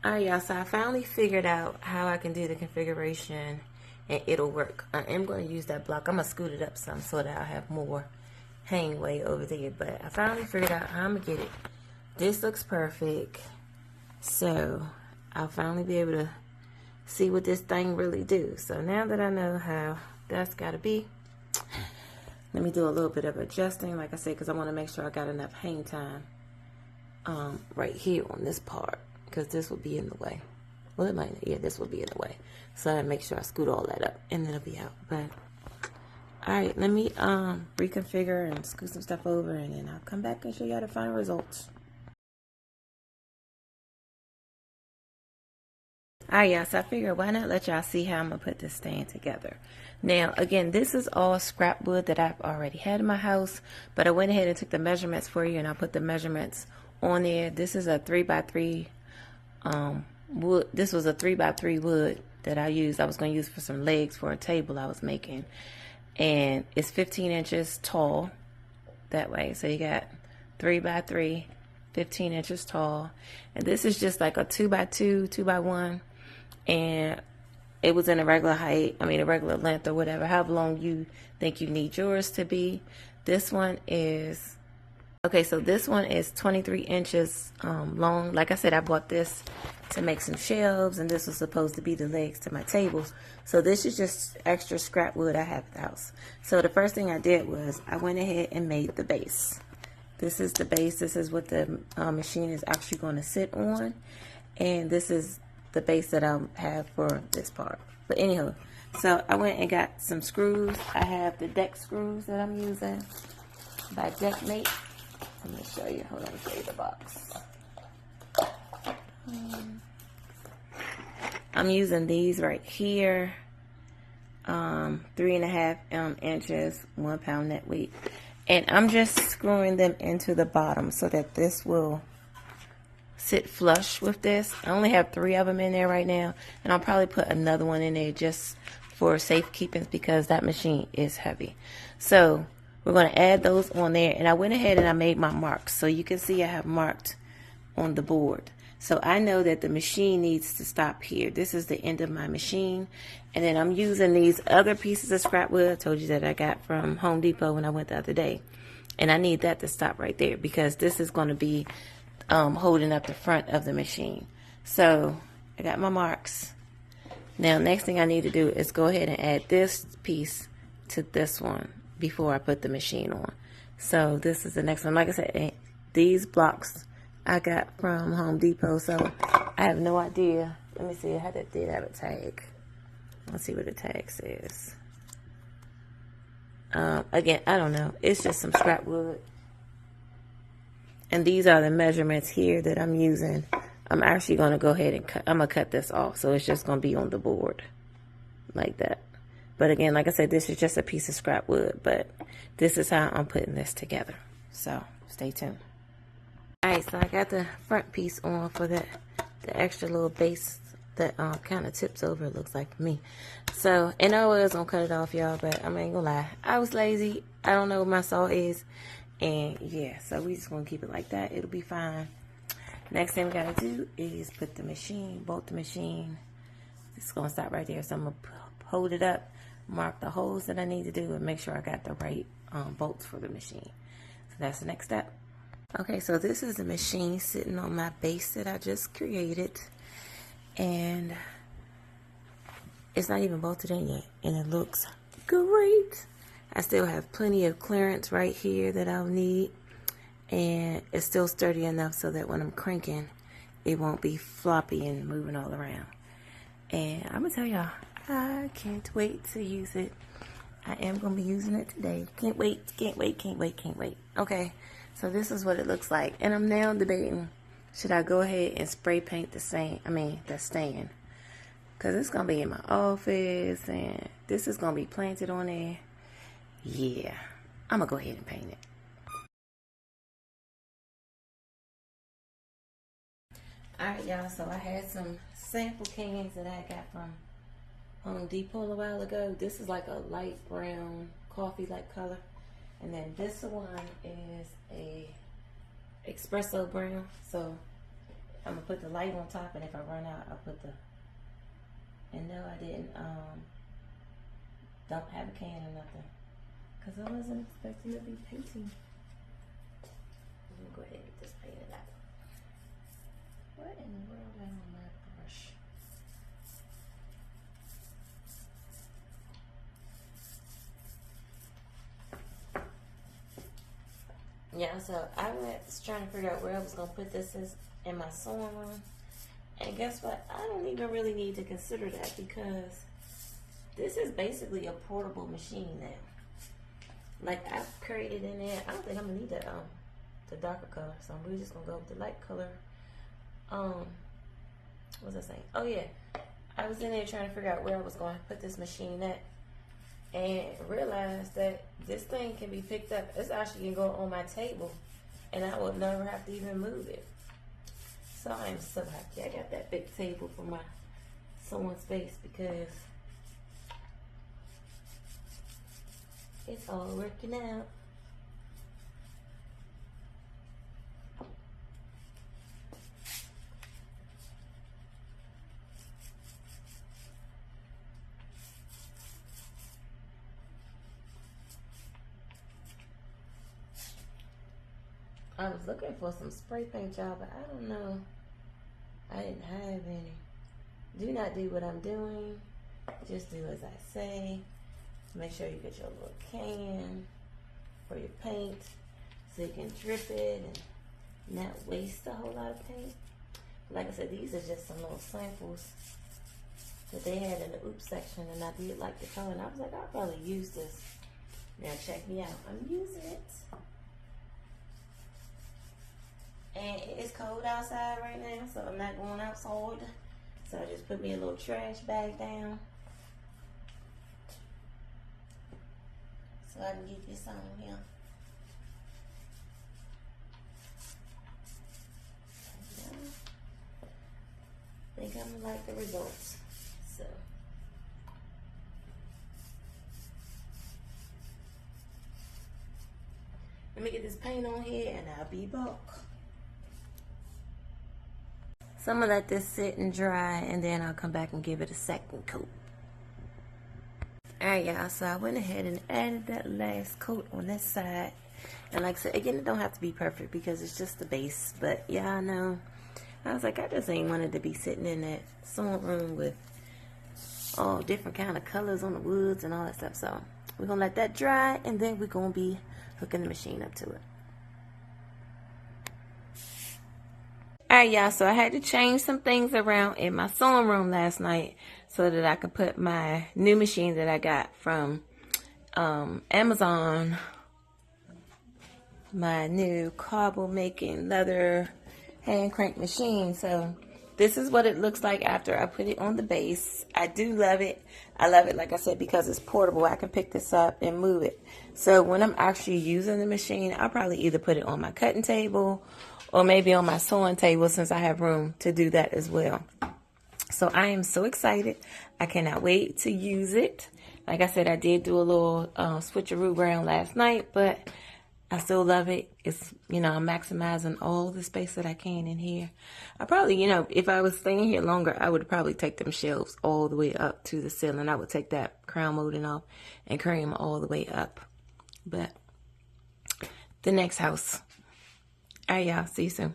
Alright, y'all, so I finally figured out how I can do the configuration and it'll work. I am going to use that block. I'm going to scoot it up some so that I'll have more hangway over there. But I finally figured out how I'm going to get it. This looks perfect. So I'll finally be able to see what this thing really do. So now that I know how that's got to be, let me do a little bit of adjusting, like I said, because I want to make sure I got enough hang time right here on this part, because this will be in the way. Well, it might, yeah, this will be in the way. So I make sure I scoot all that up and then it'll be out. But all right, let me reconfigure and scoot some stuff over, and then I'll come back and show you how the final results. Alright, y'all, so I figured why not let y'all see how I'm going to put this stand together. Now, again, this is all scrap wood that I've already had in my house, but I went ahead and took the measurements for you, and I put the measurements on there. This is a 3x3 wood. This was a 3x3 wood that I used. I was going to use for some legs for a table I was making, and it's 15 inches tall that way. So you got 3x3, 15 inches tall, and this is just like a 2x2, 2x1. And it was in a regular height, I mean a regular length or whatever, however long you think you need yours to be. This one is, okay, so this one is 23 inches long. Like I said, I bought this to make some shelves, and this was supposed to be the legs to my tables. So this is just extra scrap wood I have at the house. So the first thing I did was I went ahead and made the base. This is the base. This is what the machine is actually going to sit on, and this is the base that I have for this part. But anyhow, so I went and got some screws. I have the deck screws that I'm using by Deckmate. Let me show you. Hold on, show you the box. I'm using these right here. 3.5 inches, 1 pound net weight. And I'm just screwing them into the bottom so that this will sit flush with this. I only have 3 of them in there right now, and I'll probably put another one in there just for safekeeping because that machine is heavy. So we're going to add those on there, and I went ahead and I made my marks. So you can see I have marked on the board. So I know that the machine needs to stop here. This is the end of my machine. And then I'm using these other pieces of scrap wood I told you that I got from Home Depot when I went the other day. And I need that to stop right there because this is going to be holding up the front of the machine. So I got my marks. Now next thing I need to do is go ahead and add this piece to this one before I put the machine on. So this is the next one. Like I said, these blocks I got from Home Depot, so I have no idea. Let me see, I did have a tag. Let's see what the tag says. Again, I don't know. It's just some scrap wood. And these are the measurements here that I'm using. I'm actually going to go ahead and cut. I'm going to cut this off, so it's just going to be on the board like that. But again, like I said, this is just a piece of scrap wood, but this is how I'm putting this together. So stay tuned. Alright, so I got the front piece on for the extra little base that kind of tips over, it looks like for me. So, and I was going to cut it off, y'all, but I ain't going to lie. I was lazy. I don't know what my saw is. And yeah, so we just going to keep it like that. It'll be fine. Next thing we got to do is put the machine, bolt the machine. It's going to stop right there. So I'm going to hold it up, mark the holes that I need to do, and make sure I got the right bolts for the machine. So that's the next step. Okay, so this is the machine sitting on my base that I just created. And it's not even bolted in yet. And it looks great. I still have plenty of clearance right here that I'll need. And it's still sturdy enough so that when I'm cranking, it won't be floppy and moving all around. And I'm going to tell y'all, I can't wait to use it. I am going to be using it today. Can't wait, can't wait, can't wait, can't wait. Okay. So this is what it looks like. And I'm now debating, should I go ahead and spray paint the stand? Because it's going to be in my office. And this is going to be planted on there. Yeah. I'm going to go ahead and paint it. Alright, y'all. So I had some sample cans that I got from Home Depot a while ago. This is like a light brown, coffee-like color. And then this one is a espresso brown. So I'm gonna put the light on top, and if I run out, I'll put the. And no, I didn't don't have a can or nothing, cause I wasn't expecting to be painting. I'm gonna go ahead and get this painted out. What in the world is on my brush? Yeah, so I was trying to figure out where I was gonna put this in my sewing room. And guess what? I don't even really need to consider that, because this is basically a portable machine now. Like, I've created in there. I don't think I'm gonna need the darker color, so I'm really just gonna go with the light color. What was I saying? Oh yeah, I was in there trying to figure out where I was going to put this machine at, and realized that this thing can be picked up. It's actually can go on my table, and I would never have to even move it. So I am so happy I got that big table for my sewing space, because it's all working out. I was looking for some spray paint, y'all, but I don't know. I didn't have any. Do not do what I'm doing. Just do as I say. Make sure you get your little can for your paint, so you can drip it and not waste a whole lot of paint. Like I said, these are just some little samples that they had in the oops section, and I did like the color, and I was like, I'll probably use this. Now check me out. I'm using it. And it's cold outside right now, so I'm not going outside. So I just put me a little trash bag down, so I can get this on here. I think I'm gonna like the results. So let me get this paint on here, and I'll be back. So I'm gonna let this sit and dry, and then I'll come back and give it a second coat. Alright, y'all, so I went ahead and added that last coat on this side. And like I said, again, it don't have to be perfect, because it's just the base. But yeah, I know. I was like, I just ain't wanted to be sitting in that sewing room with all different kind of colors on the woods and all that stuff. So we're gonna let that dry, and then we're gonna be hooking the machine up to it. Alright, y'all, so I had to change some things around in my sewing room last night so that I could put my new machine that I got from Amazon, my new cobble making leather hand crank machine. So this is what it looks like after I put it on the base. I do love it. I love it, like I said, because it's portable. I can pick this up and move it. So when I'm actually using the machine, I'll probably either put it on my cutting table or maybe on my sewing table, since I have room to do that as well. So I am so excited. I cannot wait to use it. Like I said, I did do a little switcheroo around last night, but I still love it. It's, you know, I'm maximizing all the space that I can in here. I probably, you know, if I was staying here longer, I would probably take them shelves all the way up to the ceiling. I would take that crown molding off and carry them all the way up. But the next house. All right, y'all. See you soon.